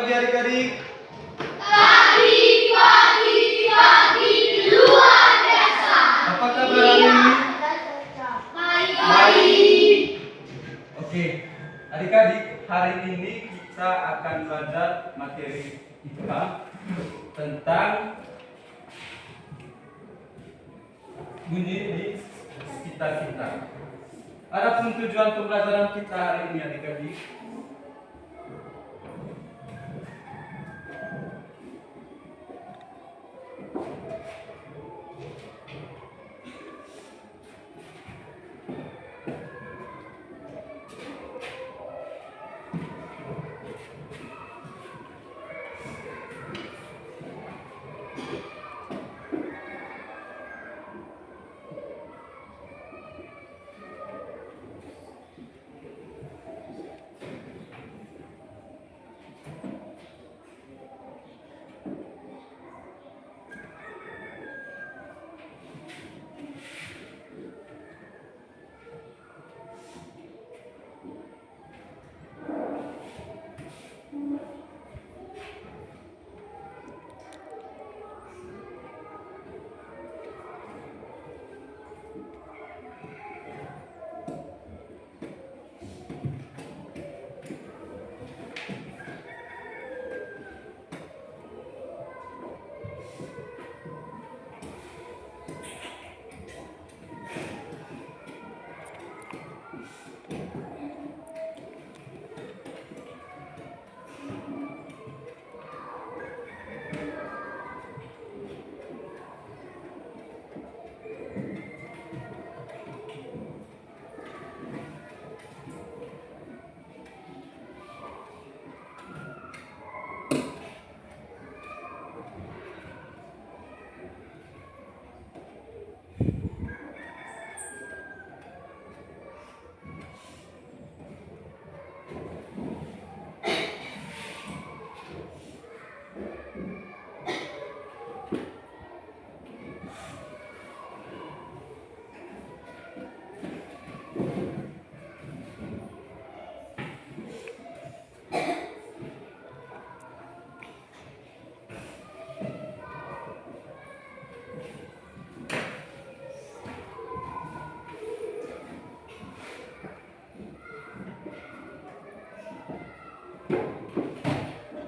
pagi adik-adik. Pagi luar biasa. Apa kabar hari ini? Baik. Oke, adik-adik, hari ini kita akan belajar materi IPA tentang bunyi di sekitar kita. Adapun tujuan pembelajaran kita hari ini adik-adik,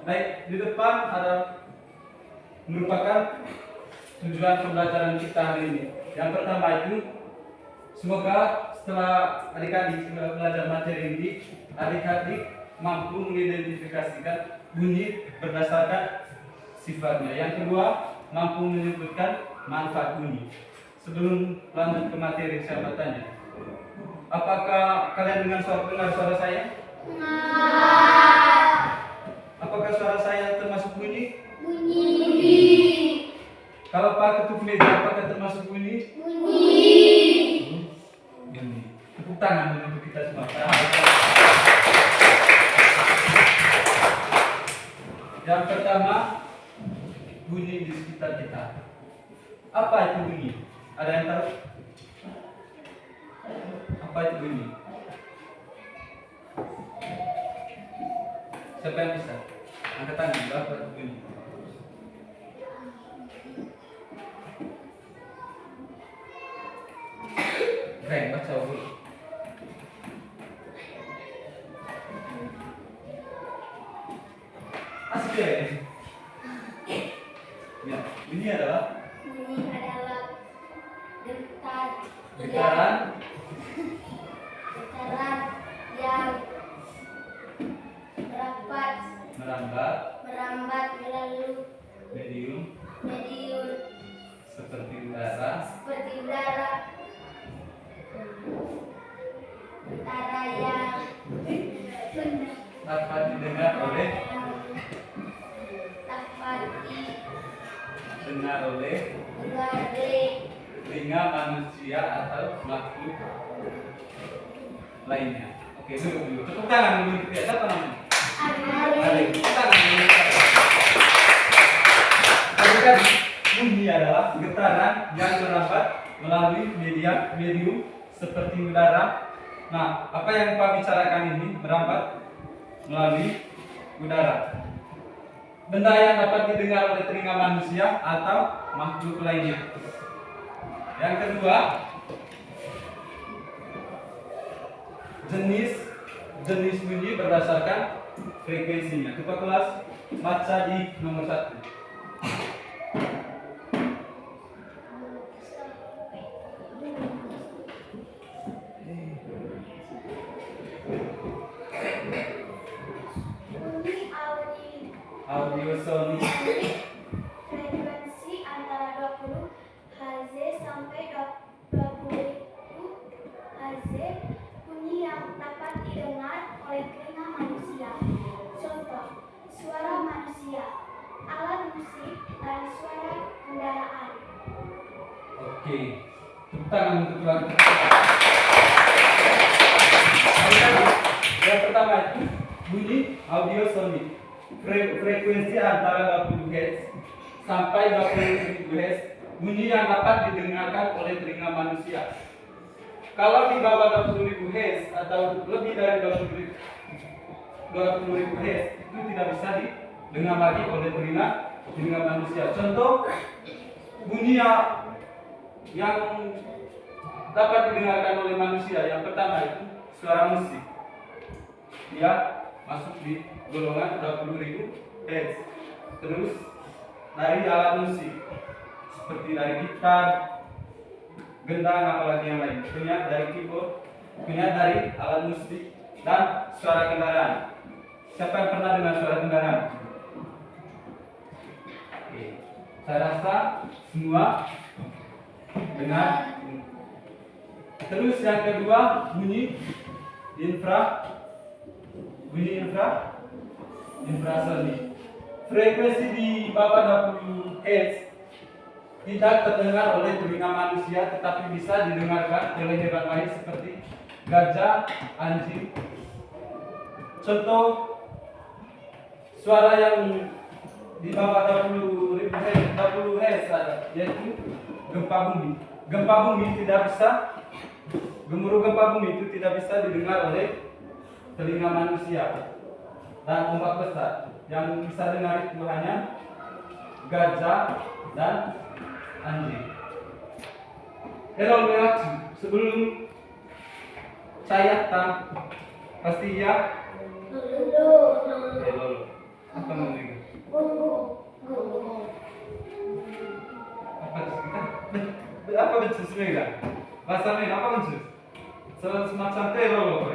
baik, di depan ada merupakan tujuan pembelajaran kita hari ini. Yang pertama itu, semoga setelah adik-adik sudah belajar materi ini, adik-adik mampu mengidentifikasikan bunyi berdasarkan sifatnya. Yang kedua, mampu menyebutkan manfaat bunyi. Sebelum lanjut ke materi, saya bertanya, apakah kalian dengar suara saya? Apakah suara saya termasuk bunyi? Bunyi. Kalau Pak ketuk meja, apakah termasuk bunyi? Bunyi. Bunyi. Tepuk tangan untuk kita semua. Yang pertama, bunyi di sekitar kita. Apa itu bunyi? Ada yang tahu? Apa itu bunyi? Siapa yang bisa? Angkat tangan, apa itu bunyi? Keren, baca dulu. Asik ya? Ya, ini adalah Getar. getaran Getaran yang merambat melalui medium medium seperti udara yang dapat didengar oleh telinga manusia atau makhluk lainnya. Oke, dulu. Tepuk tangan dulu. Siapa namanya? Ari. Tepuk tangan dulu. Kan bunyi adalah getaran yang merambat melalui medium seperti udara. Nah, apa yang Pak bicarakan ini merambat melalui udara. benda yang dapat didengar oleh telinga manusia atau makhluk lainnya. Yang kedua, jenis bunyi berdasarkan frekuensinya. Coba kelas baca di nomor 1. Bunyi Audio sonik. frekuensi antara 20 Hz sampai 20.000 Hz. Bunyi yang dapat didengar oleh telinga manusia. Contoh, suara manusia, alat musik, dan suara kendaraan. Oke, tepuk tangan untuk keluarga. Yang pertama itu bunyi audio sonik. Frekuensi antara 20 Hz sampai 20.000 Hz. Bunyi yang dapat didengarkan oleh telinga manusia. Kalau di bawah 20.000 Hz atau lebih dari 20.000 Hz itu tidak bisa didengar lagi oleh telinga manusia. Contoh bunyi yang dapat didengarkan oleh manusia yang pertama itu suara musik. Dia masuk di golongan 20.000 Hz. Terus dari alat musik seperti dari gitar, gendang, apalagi yang lain. Kemudian dari keyboard, kemudian dari alat musik dan suara kendaraan. Siapa yang pernah dengar suara kendaraan? Oke. Saya rasa semua dengar. Terus yang kedua bunyi infrasonik. Frekuensi di bawah 20 Hz tidak terdengar oleh telinga manusia, tetapi bisa didengarkan oleh hewan lain seperti gajah, anjing. Contoh suara yang di bawah 20 Hz yaitu gempa bumi. Gempa bumi tidak bisa, gemuruh gempa bumi itu tidak bisa didengar oleh telinga manusia. Dan ombak besar yang bisa dengar itu hanya gajah dan anjing. Hello Mewacu, sebelum saya pasti ya. Hello. Apa namanya? Apa becus mereka? Bahasa mereka apa becus? Semacam teror loh,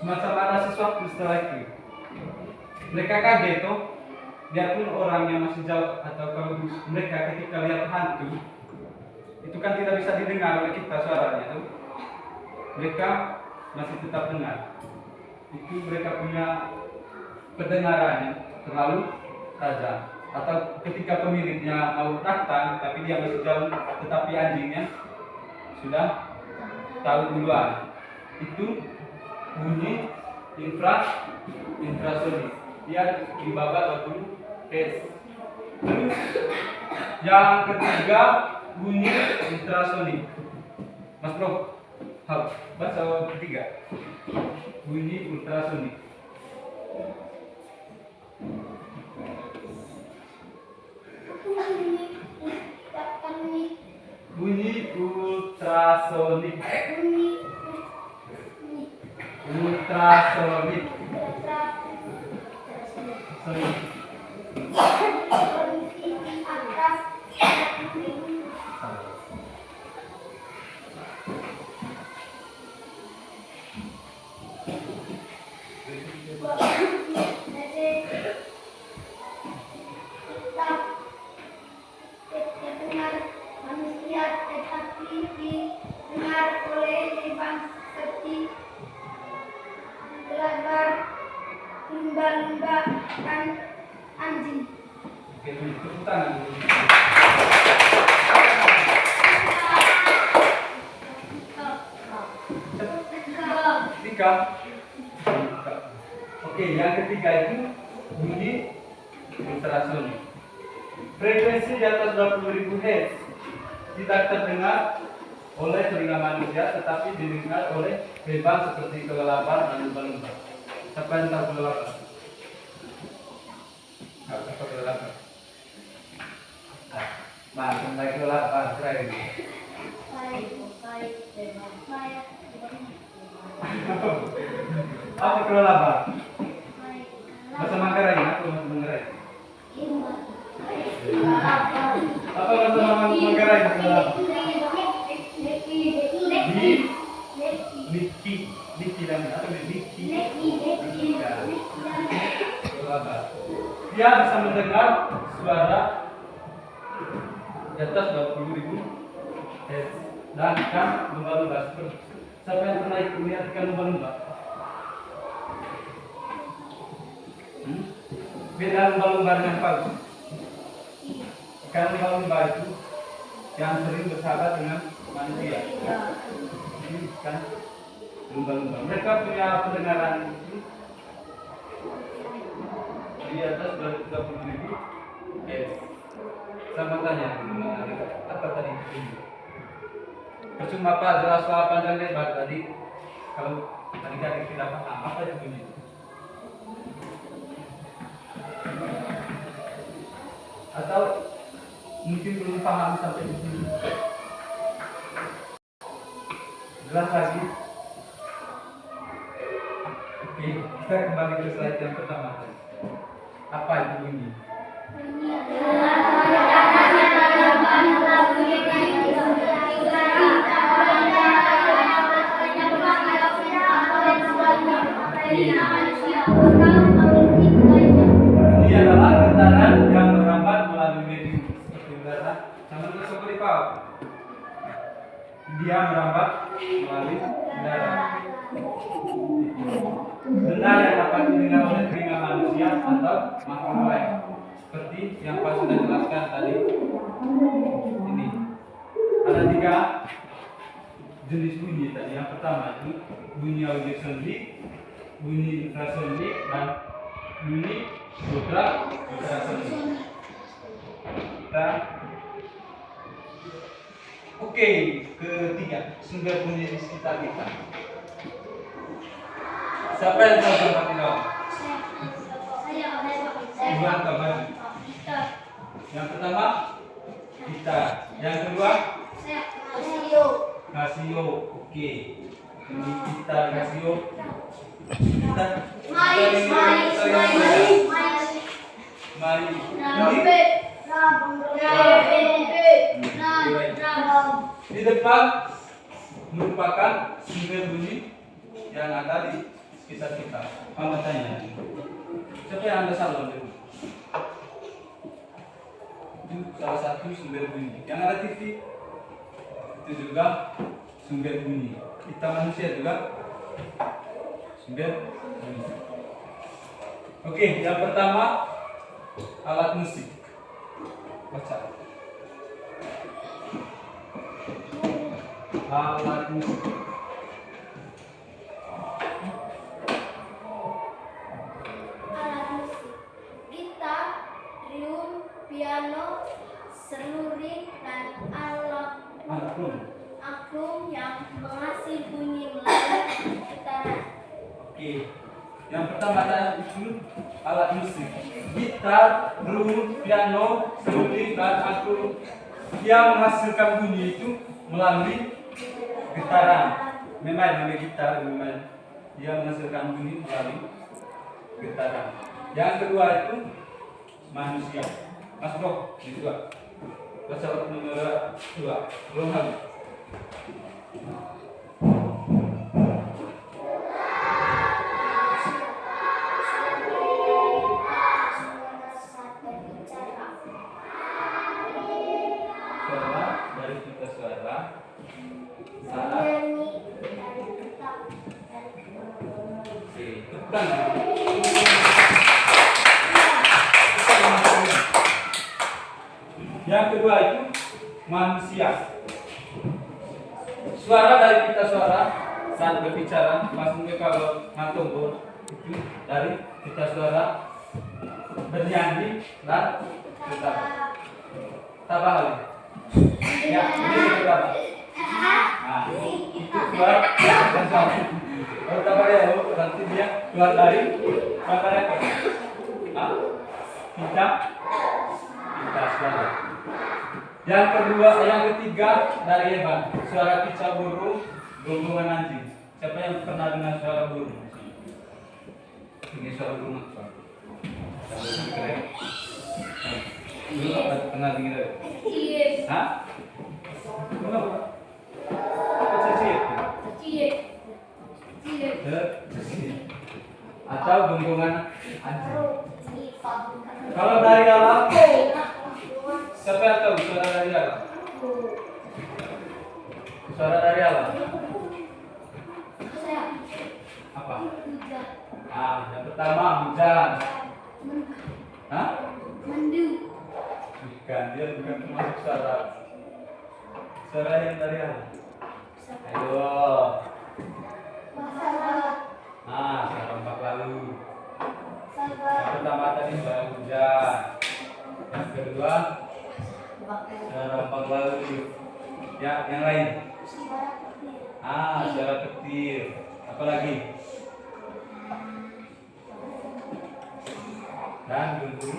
semacam ada sesuatu setelah itu. Mereka kaget tuh, biarpun orang yang masih jauh atau kalau mereka ketika lihat hantu, itu kan tidak bisa didengar oleh kita suaranya tuh. Mereka masih tetap dengar. Itu mereka punya pendengarannya terlalu tajam. Atau ketika pemiliknya mau datang tapi dia masih jauh, tetapi anjingnya sudah tahu duluan. Itu bunyi infrasonik. Dia di bawah 20 Hz. Terus yang ketiga bunyi ultrasonik. Mas Bro, baca ketiga. Bunyi ultrasonik. Bunyi ultrasonik. Ultrasonik. Manusia tetapi didengar oleh hewan seperti gelagar, lumba-lumba, dan anjing. Oke, tepuk tangan. Tiga. Oke, yang ketiga itu bunyi ultrasonik. Frekuensi di atas 20.000 Hz tidak terdengar oleh telinga manusia, tetapi didengar oleh hewan seperti kelelawar dan lumba-lumba. Siapa yang tahu kelelawar? ini? Apa kalau laba? Bahasa Manggarai, aku bahasa Manggarai. Apa bahasa Manggarai kalau laba? Liki dan atau liki. Laba. Dia bisa mendengar suara di atas 20.000 Hz dan ikan lumba-lumba. Siapa yang pernah lihat ikan lumba-lumba? Beda lumba-lumba dengan paus. Ikan lumba-lumba itu yang sering bersahabat dengan manusia. Ini ikan lumba-lumba. Mereka punya pendengaran itu di atas 20.000 Hz. Sama tanya, apa tadi itu? Percuma Pak, jelas soal panjang lebar tadi. Kalau tadi kan tidak paham apa itu bunyi. Atau mungkin belum paham sampai di sini. Jelas lagi. Oke, kita kembali ke slide yang pertama tadi. Apa itu bunyi? Ini adalah getaran yang merambat melalui medium seperti udara. Sama seperti Pak. Dia merambat melalui udara. Benda yang dapat didengar oleh telinga manusia atau makhluk lain. Seperti yang Pak sudah jelaskan tadi. Ini ada 3 jenis bunyi tadi. Yang pertama itu bunyi audiosonik, bunyi infrasonik, dan bunyi ultrasonik. Kita oke, ketiga sumber bunyi di sekitar kita. Siapa yang tahu tempat ini? Iwan kabar. Yang pertama gitar, yang kedua Casio. Oke, ini gitar Casio. Gitar Mari. Di depan merupakan sumber bunyi yang ada di sekitar kita. Apa tanya? Siapa yang Anda salon dulu? Itu salah satu sumber bunyi. Yang ada TV itu juga sumber bunyi. Kita manusia juga sumber bunyi. Oke, yang pertama alat musik. Baca. Alat musik. Gitar, trium, piano, seluring, dan angklung yang menghasil bunyi melalui getaran. Oke. Yang pertama tadi itu alat musik. Gitar, drum, piano, seluring, dan angklung yang menghasilkan bunyi itu melalui getaran. Memang gitar, memang dia menghasilkan bunyi melalui getaran. Yang kedua itu manusia. Mas Bro, ini dua. Pesawat nomor 2. Belum habis. Suara dari kita suara saat bukan. Yang kedua itu manusia. Suara dari kita suara saat berbicara, maksudnya kalau ngantung itu dari kita suara bernyanyi dan bertabah. Tabah lagi. Ya, ini bertabah. Nah, itu keluar dan suara. Kalau tabah ya, nanti dia keluar dari makanya apa? Kita suara. Yang kedua, yang ketiga dari Evan, suara kicau burung, gonggongan anjing. Siapa yang pernah dengar suara burung? Ini suara burung apa? Dulu pernah dengar? Iya. Hah? Kenapa? Apa cicit? Iya. Iya. Cicit. Atau gonggongan anjing. Kalau dari alam, siapa yang tahu suara dari alam? Suara dari alam? Apa? Yang pertama hujan. Hah? Bukan, dia bukan termasuk suara. Suara yang dari alam. Ayo. Suara ombak lalu. Yang pertama tadi suara hujan. Yang kedua suara ombak lalu. Ya, yang lain. Suara petir. Apa lagi? Dan bunyi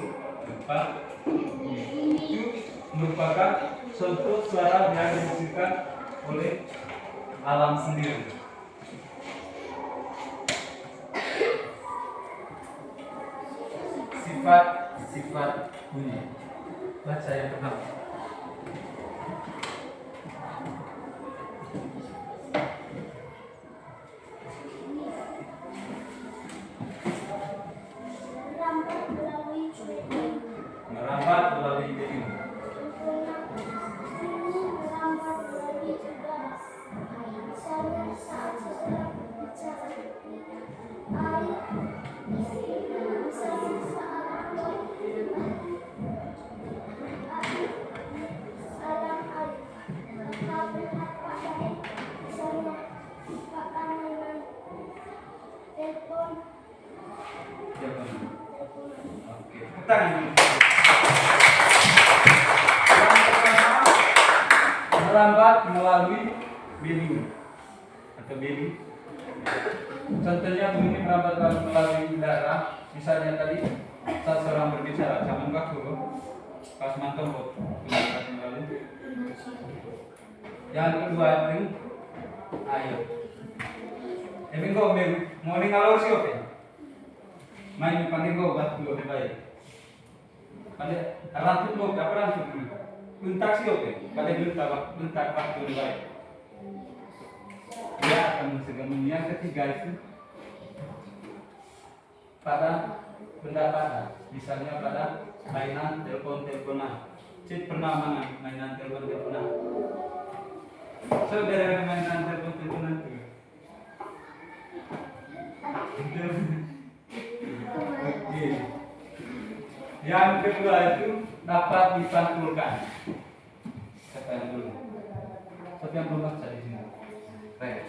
gempa. Itu merupakan suatu suara yang dihasilkan oleh alam sendiri. Sifat bunyi. Baca yang pertama. Merambat melalui dinding. Oke, petang ini. Yang pertama, merambat melalui biling atau biling. Contohnya bunyi merambat melalui udara. Misalnya tadi saat seorang berbicara, sama enggak tuh, pas mantap kok. Yang kedua itu, ayo. Ini kok mau ngalor sih oke. Main panggil kau batu lebih baik. Pada rantut kau apa rantut dulu? Bentak sih oke. Pada bentak batu lebih baik. Dia akan mensegamuni. Yang ketiga itu pada benda pada, misalnya pada mainan teleponan. Cik pernah mainan teleponan. Saudara mainan teleponan itu. Oke. Yang kedua itu dapat dipantulkan. Siapa yang dulu? Siapa yang belum baca di sini? Baik.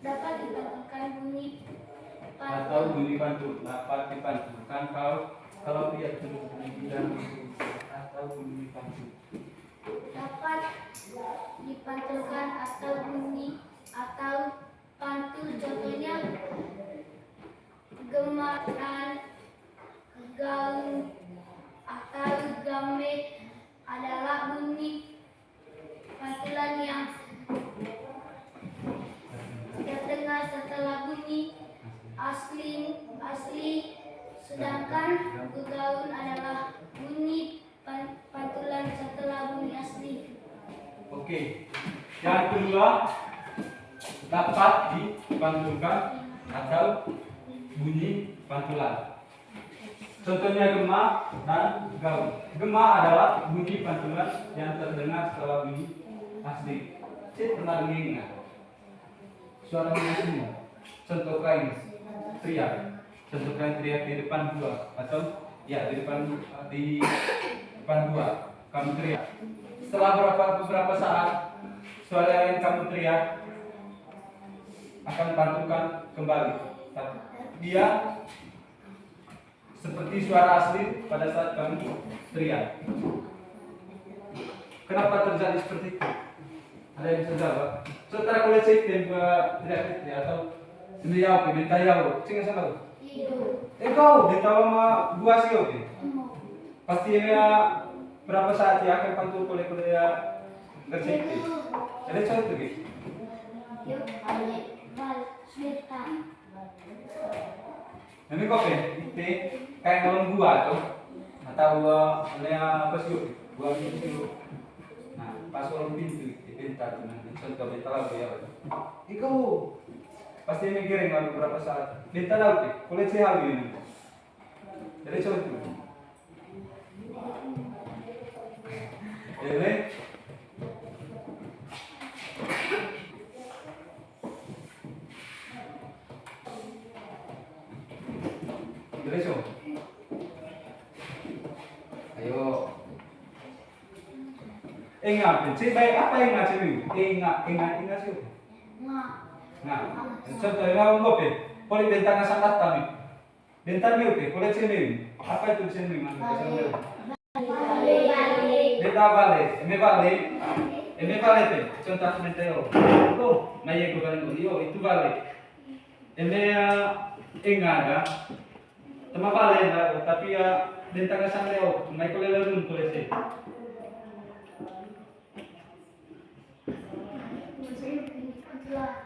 Dapat dipantulkan bunyi Atau bunyi pantul. Dapat dipantulkan kalau lihat dulu bunyi dan atau bunyi pantul. dapat dipantulkan atau bunyi atau pantul, contohnya gemakan, gaung atau game adalah bunyi pantulan yang terdengar setelah bunyi asli, sedangkan gaun adalah bunyi pantulan setelah bunyi asli. Oke. Yang kedua dapat dipantulkan atau bunyi pantulan. Contohnya gema dan gaung. Gema adalah bunyi pantulan yang terdengar setelah bunyi asli. Saya pernah dengar suara bunyi. Contoh kain teriak. Contoh kain teriak di depan gua atau ya di depan gua kamu teriak. Setelah beberapa saat suara yang kamu teriak akan pantulkan kembali. Dia seperti suara asli pada saat kamu teriak. Kenapa terjadi seperti itu? Ada yang bisa jawab? Setelah kulit cek dan teriak atau sendiri apa? Minta jawab. Cing sama lu? Tidur. Kau ditawa sama gua sih oke. Pasti ya berapa saat ya akan pantul kuliah ngerti. Ada contoh tuh gitu. Yuk balik cerita. Nanti kok itu kayak ngelawan gua tuh atau apa sih gua itu. Nah pas orang pintu pintar tuh nanti contoh beta lagu ya. Iko pasti mikirin lalu berapa saat. Beta lagu kulit sih hal ini. Jadi contoh. Ini Derecho. Ayo. Ingat, baik apa ingat sih? Ingat sih. Nah. Nah, contoh yang ngopi. Poli bentang sangat kami. Bentang ni oke, poli sini. Apa itu sini? Balik. Beta balik. Ini balik pe. Contoh menteo. Itu, maya ko balik itu balik. Ini ingat ya. Tama balik na, tapi ya bentang sang leo, may kulelarun poli sih.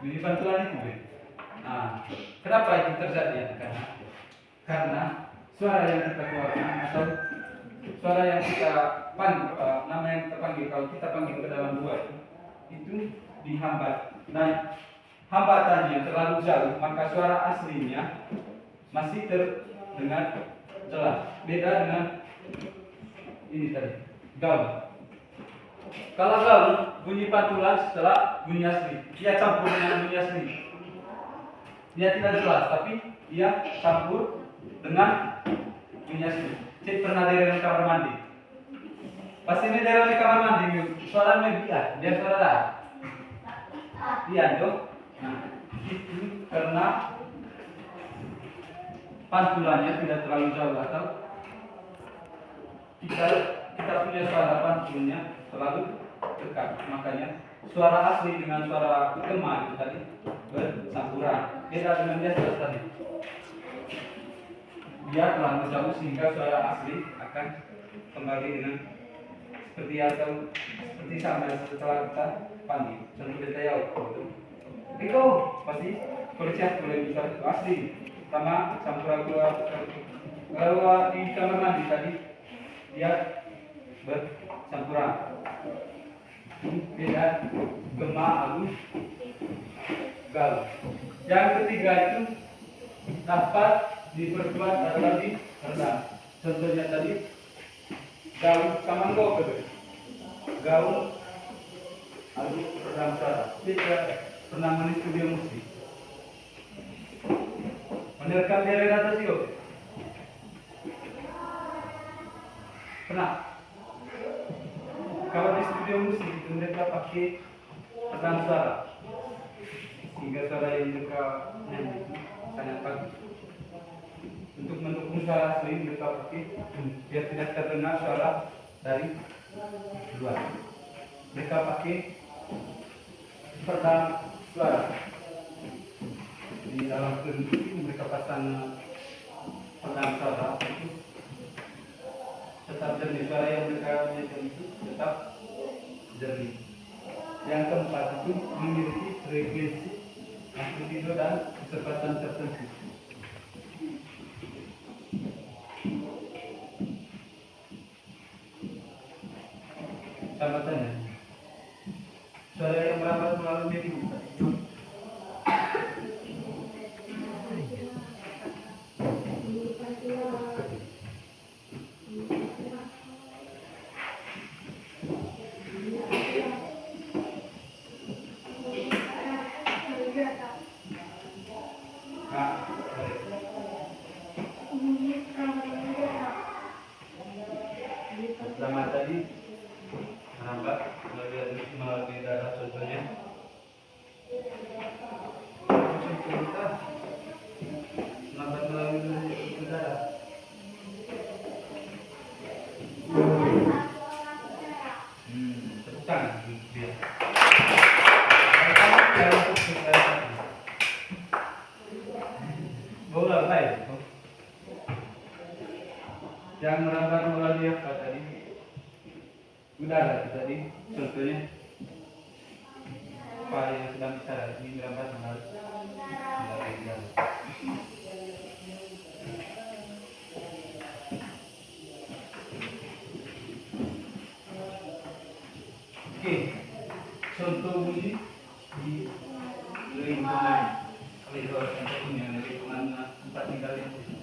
Ini bantuan itu, nah, kenapa itu terjadi? Karena suara yang kita keluarkan atau suara yang kita nama yang kita panggil kalau kita panggil ke dalam gua itu dihambat. Nah, hambatannya terlalu jauh, maka suara aslinya masih terdengar jelas. Beda dengan ini tadi, gaul. Kalau gaul bunyi pantulan setelah bunyi asli, dia campur dengan bunyi asli. Dia tidak jelas, tapi dia campur dengan bunyi asli. Cik pernah dari kamar mandi. Pas ini dari kamar mandi, suaranya dia suara lah. Iya dong. Nah, itu karena pantulannya tidak terlalu jauh atau kita punya suara pantulnya terlalu dekat, makanya suara asli dengan suara gema itu tadi bercampuran. Beda dengan dia tadi. Dia terlalu jauh sehingga suara asli akan kembali dengan seperti sama setelah kita panggil. Contoh kita ya, itu pasti polisian boleh bisa asli sama campuran keluar. Kalau di kamar mandi tadi dia bercampuran. Beda gema halus gaul. Yang ketiga itu dapat diperkuat atau lebih rendah. Contohnya tadi gaul kamanggo gaul halus redam suara. Kita pernah menulis studio musik. Menerkam dari atas yuk. Pernah? Kalau di studio musik itu mereka pakai redam suara sehingga suara yang mereka nyanyi sangat bagus. Untuk mendukung suara asli mereka pakai biar tidak terdengar suara dari luar. Mereka pakai redam suara. Di dalam kedut itu mereka pasang redam suara itu tetap jernih, suara yang mereka nyanyikan itu tetap jernih. Yang keempat itu memiliki frekuensi amplitudo dan kecepatan tertentu. Sama tanya, suara yang merambat melalui medium. Pertama tadi merambat melalui darah contohnya yang merambat melalui apa tadi? Udara tadi contohnya apa yang sedang bicara ini merambat melalui udara. Oke, contoh bunyi di lingkungan lingkungan tempat tinggal itu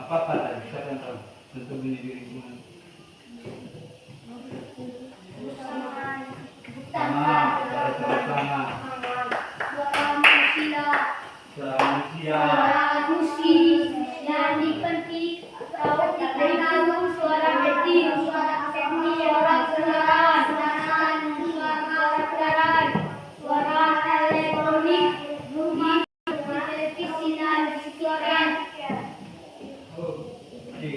apa tadi? Siapa yang tahu? Contoh bunyi di lingkungan sama Suara manusia. suara manusia, Suara musik yang dipetik atau dikendali suara petik, suara kendaraan, suara elektronik, rumah, televisi dan restoran. oke,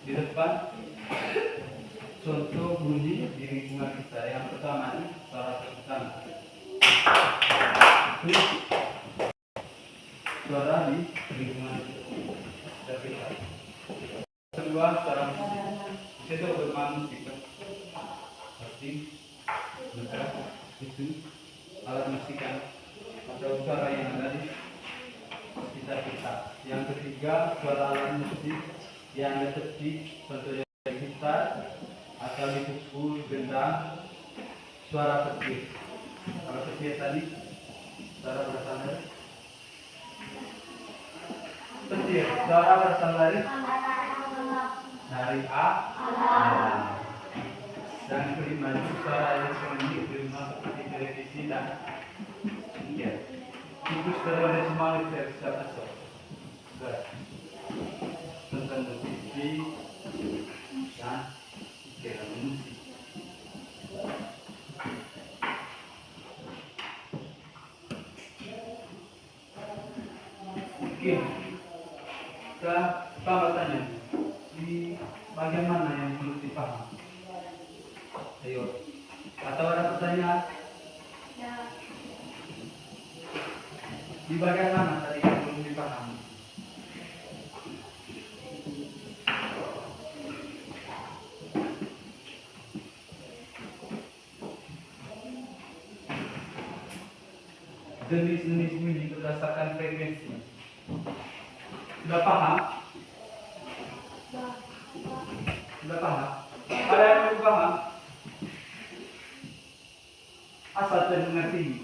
di depan contoh bunyi di lingkungan kita. Yang pertama ini suara tegukan. Itu suara di lingkungan kita. Kedua suara musik. Itu bermain musik. Seperti gitar itu alat musik kan atau suara yang ada di sekitar kita. Yang ketiga suara alat musik yang ada seperti contohnya gitar atau dipukul gendang, suara petir. Kalau petir tadi suara berasal dari petir, suara berasal dari A. Dan kelima suara elektronik di rumah seperti televisi dan itu sudah ada semua bisa masuk. Nonton TV dan kira musik. Oke, kita bertanya di bagian mana yang perlu dipaham? Ayo, atau ada pertanyaan? Di bagian mana tadi yang belum dipahami? Jenis-jenis bunyi berdasarkan frekuensi. Sudah paham? Sudah paham? Ada yang belum paham? Asal mengerti.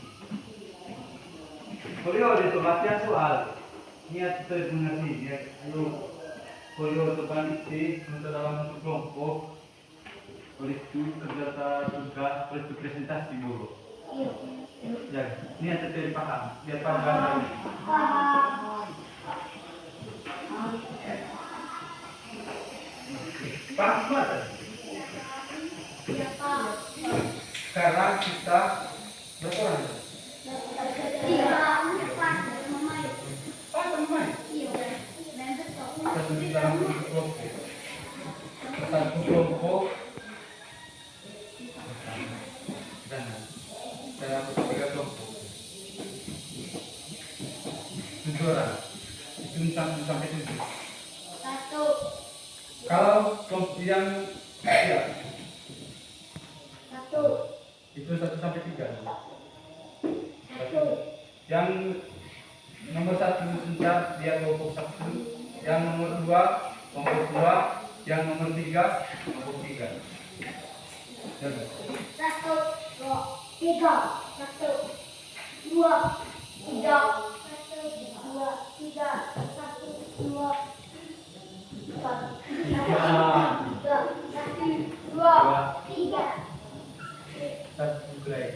Polio itu latihan soal. Niat kita mengerti. Niat ayo. Polio itu panitia untuk dalam satu kelompok. Oleh itu kerja tugas, oleh itu presentasi dulu. Ya, niat kita dipaham. Biar paham. Paham semua? Sekarang kita berapa? Satu kelompok dan dalam tiga kelompok 7 orang itu sampai 7. Kalau kelompok yang itu 1 sampai 3. Yang nomor 1 sebentar dia kelompok 1, yang nomor 2 kelompok 2, yang nomor 3 kelompok 3. 1, 2, 3, 1, 2, 3, 1, 2, 3. Satu gerai.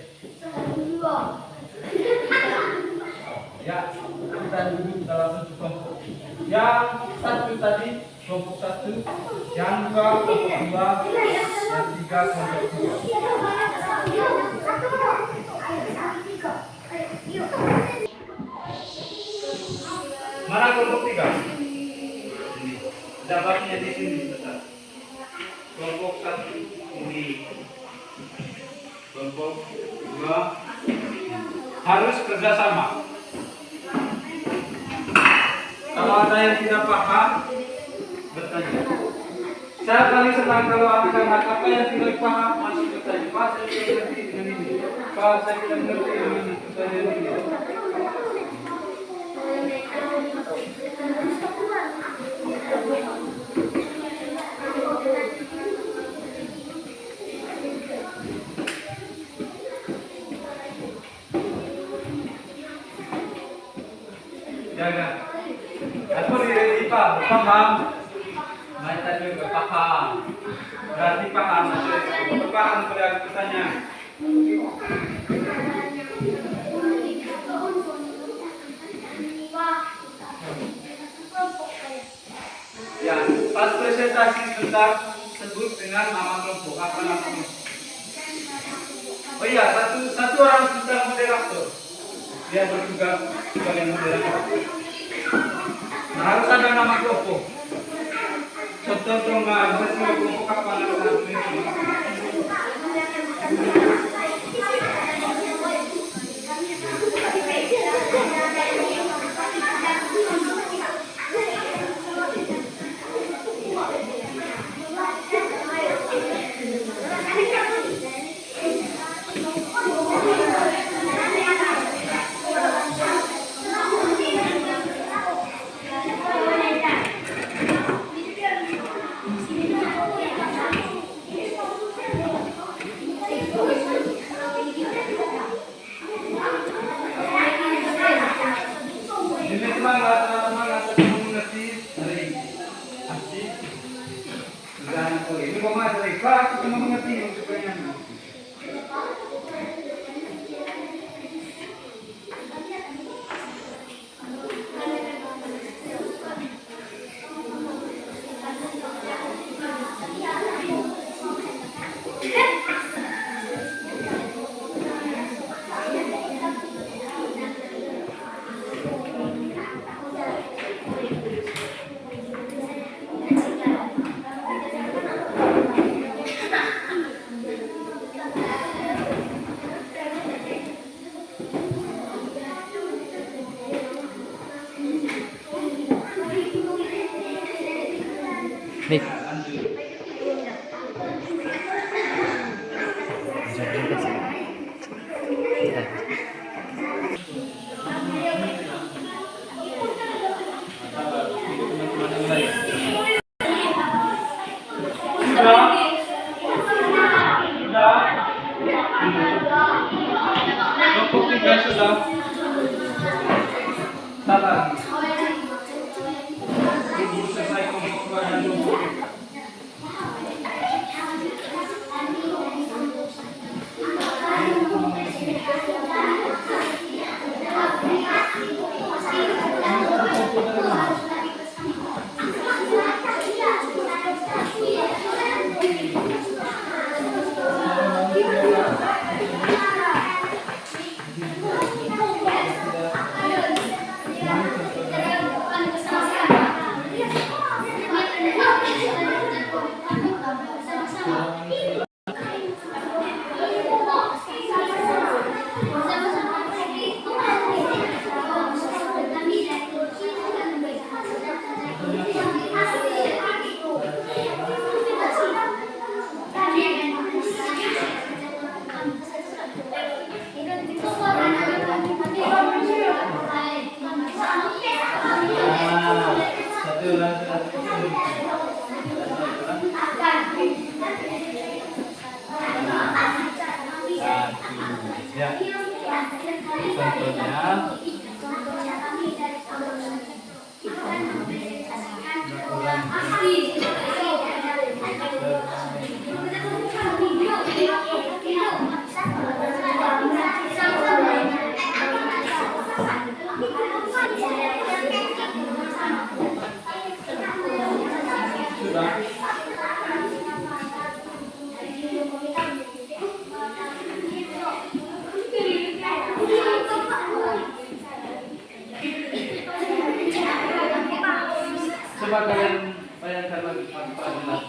Ya, kita duduk dalam satu kelompok. Yang satu tadi kelompok 1, yang 2 kelompok 2, yang 3 kelompok 3. Mana kelompok 3? Ini. Dapatnya di sini besar. Kelompok 1 ini. Kelompok 2 harus kerjasama. Kalau ada yang tidak paham, bertanya. Saya paling senang kalau anak-anak apa yang tidak paham masih bertanya, Pak saya tidak ngerti dengan ini, Pak saya tidak ngerti dengan pertanyaan ini. Jangan. Aku di Pak paham. Mereka juga paham. Berarti paham. Paham pada pertanyaan. Ya, pas presentasi sebentar sebut dengan nama kelompok. Apa namanya? Oh iya, satu orang sebentar moderator. Dia bertugas sebagai moderator. Nah, harus ada nama kelompok. Contoh sesuai kelompok apa namanya? Ini semangat, mengerti dari aksi. Dan ini pemain dari kelas cuma mengerti maksudnya. Nih. Kelompok 3 sudah. Salah. Ibu selesai kelompok 2 dan kelompok 3. Ya. Coba kalian bayangkan lagi Pak Jelas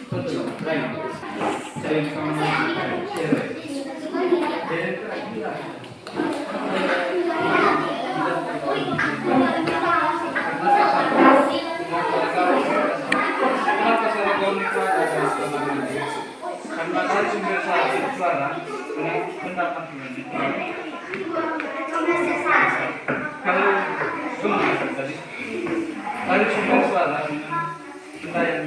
Satu, lain. Saya yang sama share. Share itu lagi. Kenapa saya gaun itu ada sebenarnya? Karena dari sumber suara dengan pendapat kalau gemar tadi dari sumber suara kita yang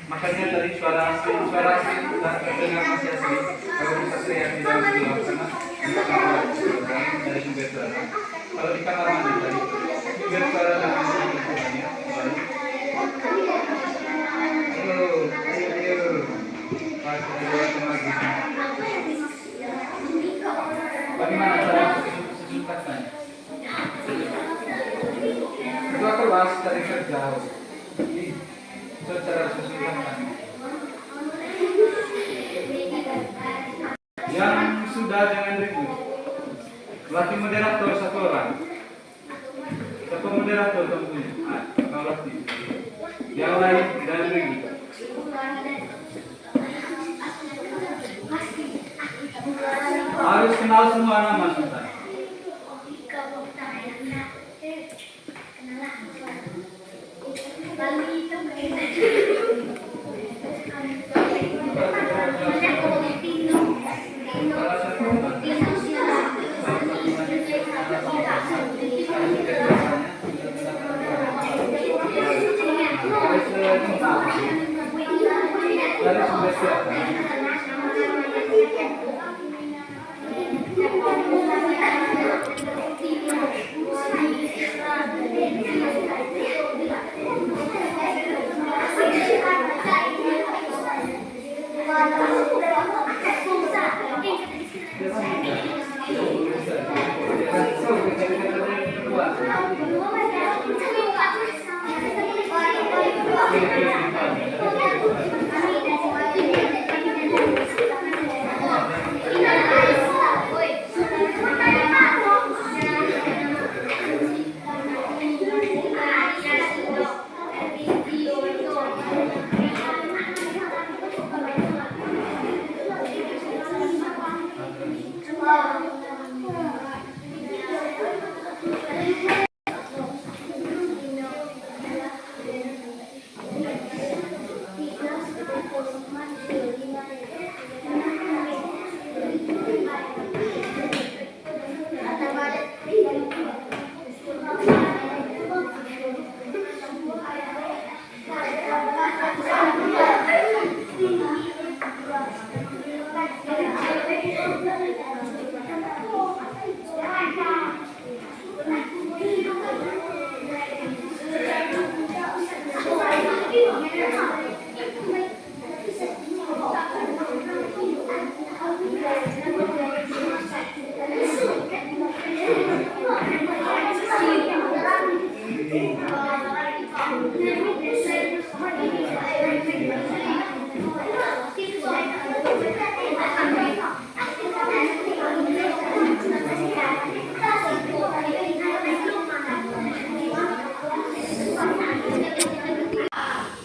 makanya dari suara asli kita terdengar masih asli kalau bisa teriak di dalam studio karena dari sumber suara kalau di kamar mandi dari sumber suara dan sumber suaranya ayo bagaimana cara sesungguhnya itu keluar dari kerja secara sesungguhnya yang sudah jangan ribut latih moderator satu orang satu moderator tentunya atau latih yang lain jangan ribut harus kenal semua nama kita.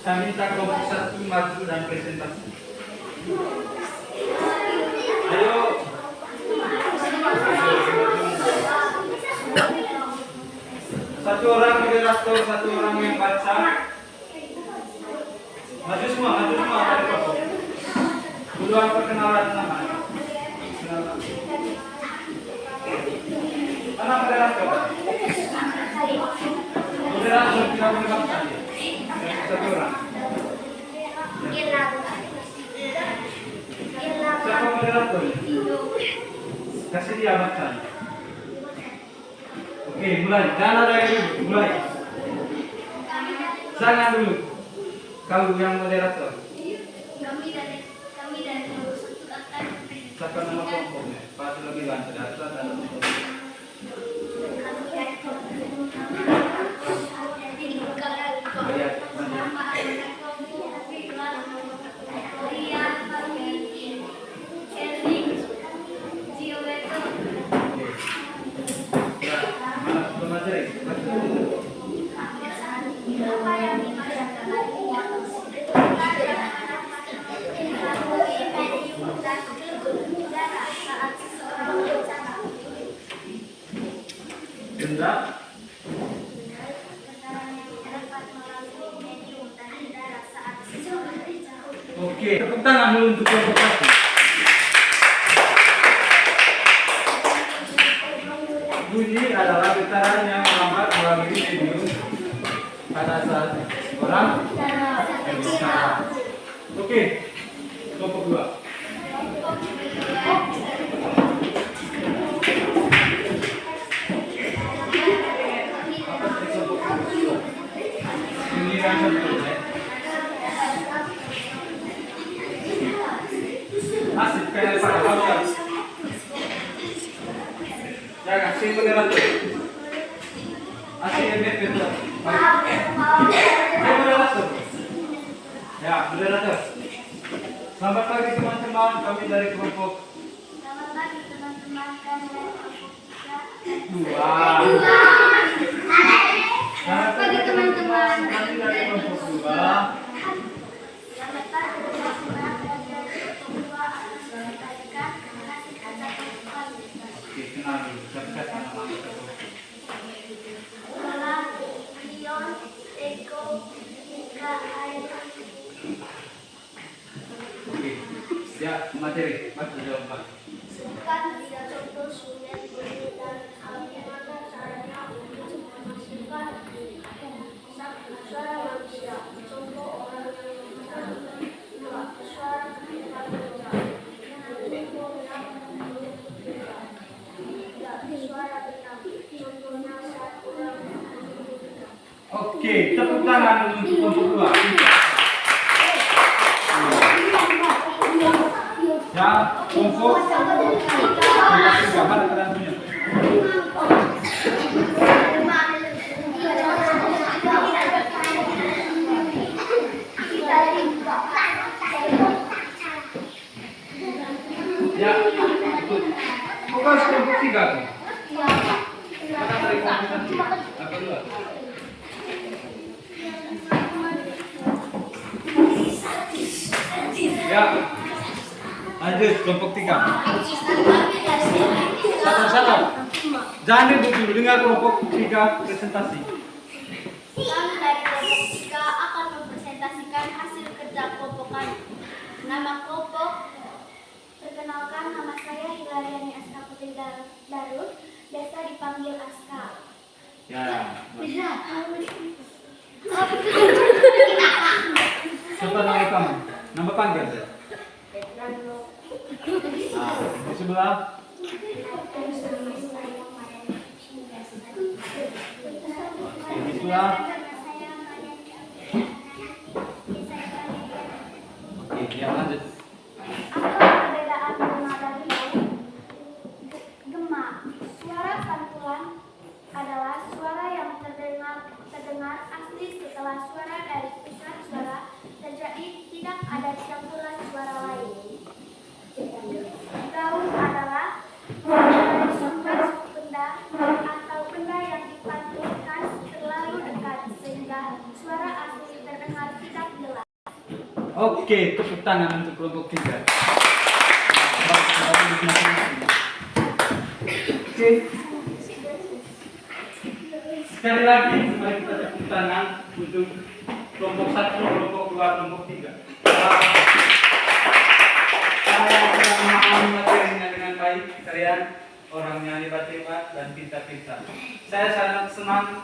Saya minta kelompok satu maju dan presentasi. Ayo. Satu orang moderator, satu orang yang baca. Maju semua dari kelompok. Duluan perkenalan nama. Mana moderator? Moderator tidak boleh baca. Satu orang. Siapa moderator? Kasih dia baca. Oke, mulai. Jangan ada yang dulu. Mulai. Jangan dulu. Kau yang moderator. Siapa nama kelompoknya? Pasti lebih lancar. Apa yang dimaksudkan saat seseorang berencana? Indra. Oke, tepuk tangan dulu untuk kelompok satu. Bunyi adalah getaran yang melambat melalui medium pada saat orang berbicara. Oke, kelompok dua. Bunyi yang sebelumnya. Asik kayak pada kamu. Jangan sih moderator. Asik moderator. Moderator. Ya, moderator. Selamat pagi teman-teman, kami dari kelompok. Selamat pagi teman-teman, kami dari kelompok Dua. Selamat pagi teman-teman, kami dari kelompok dua. Selamat pagi teman-teman, kami dari kelompok dua akan menyampaikan kasih kata kami. Oke, kenal dulu. Katakan nama kita. Lola, Leon, Eko, Ika, Aira. Oke. Ya, materi. Mas jawab. Bukan tidak contoh sulit bunyi dan bagaimana caranya untuk memasukkan suara manusia. Contoh orang yang bicara. Dua, suara ketika berbicara. Contoh yang berbicara. Tiga, suara bintang. Contohnya saat orang berbicara. Oke, tepuk tangan untuk kelompok dua. Ya, kelompok gambar kerantunya. Ya, fokus kelompok tiga tuh. Mana dari kelompok satu? Apa dua? Ya, lanjut kelompok tiga. Satu-satu. Jangan duduk dulu, dengar kelompok tiga presentasi. Kami dari kelompok 3 akan mempresentasikan hasil kerja kelompok kami. Nama kelompok, perkenalkan nama saya Hilariani Aska Putri Darut, biasa dipanggil Aska. Ya. Siapa nama kamu? Nama panggilan ya? Nah, di sebelah. Di sebelah. Oke, ya lanjut. Apa perbedaan gema dan riang? Gema, suara pantulan adalah suara yang terdengar asli setelah suara dari pusat suara terjadi, tidak ada campuran suara lain. Gaung adalah dari sumber benda atau benda yang dipantulkan terlalu dekat sehingga suara asli terdengar tidak jelas. Oke, tepuk tangan untuk kelompok tiga. Oke. Sekali lagi, mari kita tepuk tangan untuk kelompok satu, kelompok dua, kelompok tiga. Saya sudah memahami materinya dengan baik. Kalian orangnya hebat-hebat dan pintar-pintar. Saya sangat senang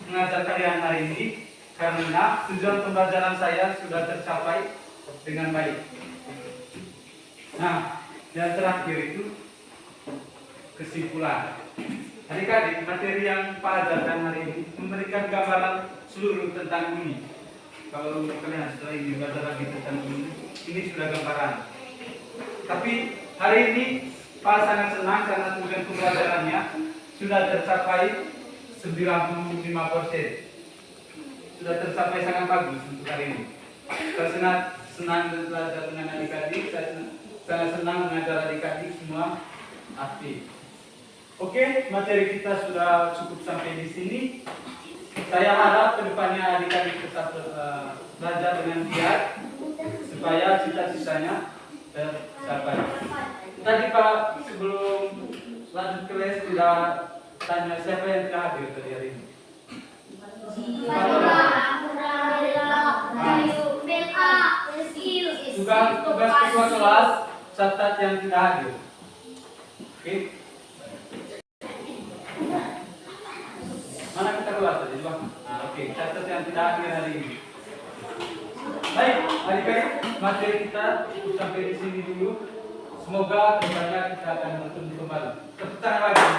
mengajar kalian hari ini karena tujuan pembelajaran saya sudah tercapai dengan baik. Nah, yang terakhir itu kesimpulan. Adik-adik, materi yang Pak ajarkan hari ini memberikan gambaran seluruh tentang bunyi. Kalau kalian setelah ini belajar lagi tentang bunyi, ini sudah gambaran. Tapi hari ini Pak sangat senang karena tujuan pembelajarannya sudah tercapai 95%. Sudah tercapai sangat bagus untuk hari ini. Saya senang belajar dengan adik-adik. Saya sangat senang mengajar adik-adik semua aktif. Oke, materi kita sudah cukup sampai di sini. Saya harap kedepannya adik-adik tetap belajar dengan giat supaya cita-citanya tercapai. Tadi Pak, sebelum lanjut ke les tidak tanya siapa yang tidak hadir tadi hari ini. Tugas ketua kelas catat yang tidak hadir. Oke. Mana kita kelas tadi, Bang? Nah, oke, catat yang tidak hadir hari ini. Baik, adik-adik, materi kita cukup sampai di sini dulu. Semoga kedepannya kita akan bertemu kembali. Tepuk tangan lagi.